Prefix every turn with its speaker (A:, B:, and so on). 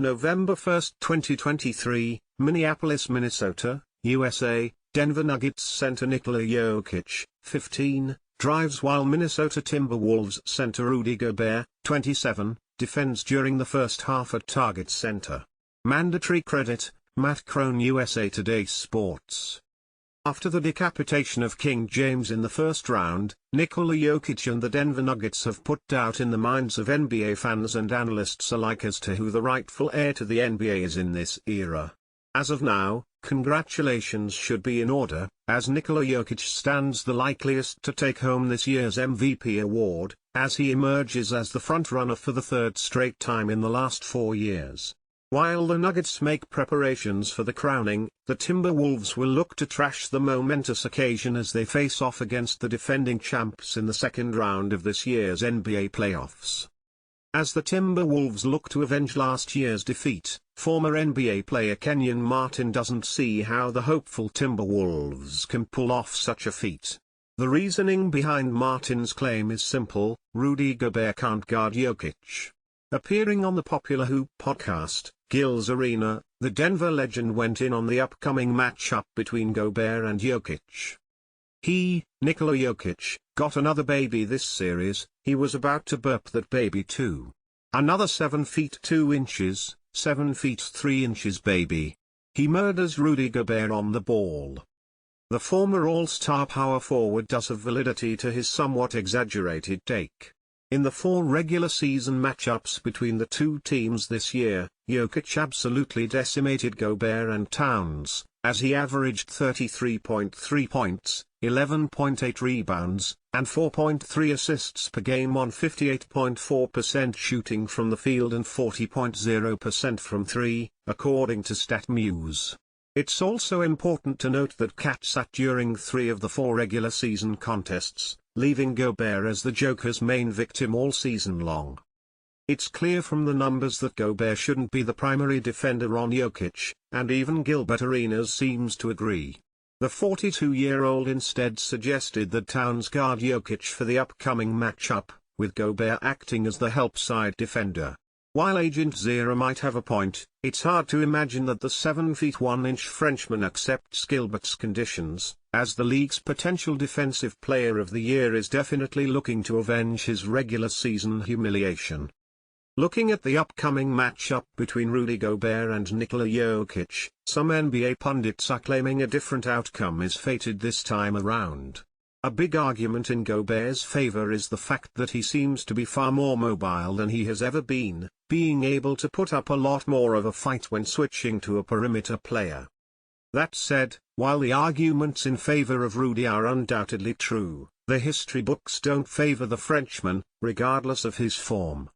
A: November 1, 2023, Minneapolis, Minnesota, USA, Denver Nuggets center Nikola Jokic, 15, drives while Minnesota Timberwolves center Rudy Gobert, 27, defends during the first half at Target Center. Mandatory credit, Matt Crone, USA Today Sports. After the decapitation of King James in the first round, Nikola Jokic and the Denver Nuggets have put doubt in the minds of NBA fans and analysts alike as to who the rightful heir to the NBA is in this era. As of now, congratulations should be in order, as Nikola Jokic stands the likeliest to take home this year's MVP award, as he emerges as the frontrunner for the third straight time in the last 4 years. While the Nuggets make preparations for the crowning, the Timberwolves will look to trash the momentous occasion as they face off against the defending champs in the second round of this year's NBA playoffs. As the Timberwolves look to avenge last year's defeat, former NBA player Kenyon Martin doesn't see how the hopeful Timberwolves can pull off such a feat. The reasoning behind Martin's claim is simple: Rudy Gobert can't guard Jokic. Appearing on the popular Hoop podcast, Gil's Arena, the Denver legend went in on the upcoming matchup between Gobert and Jokic. He, Nikola Jokic, got another baby this series. He was about to burp that baby too. Another 7 feet 2 inches, 7 feet 3 inches baby. He murders Rudy Gobert on the ball. The former All-Star power forward does have validity to his somewhat exaggerated take. In the 4 regular season matchups between the two teams this year, Jokic absolutely decimated Gobert and Towns, as he averaged 33.3 points, 11.8 rebounds, and 4.3 assists per game on 58.4% shooting from the field and 40.0% from 3, according to StatMuse. It's also important to note that Cat sat during 3 of the 4 regular season contests, leaving Gobert as the Joker's main victim all season long. It's clear from the numbers that Gobert shouldn't be the primary defender on Jokic, and even Gilbert Arenas seems to agree. The 42-year-old instead suggested that Towns guard Jokic for the upcoming matchup, with Gobert acting as the help side defender. While Agent Zera might have a point, it's hard to imagine that the 7 feet 1 inch Frenchman accepts Gilbert's conditions, as the league's potential Defensive Player of the Year is definitely looking to avenge his regular season humiliation. Looking at the upcoming matchup between Rudy Gobert and Nikola Jokic, some NBA pundits are claiming a different outcome is fated this time around. A big argument in Gobert's favor is the fact that he seems to be far more mobile than he has ever been, being able to put up a lot more of a fight when switching to a perimeter player. That said, while the arguments in favor of Rudy are undoubtedly true, the history books don't favor the Frenchman, regardless of his form.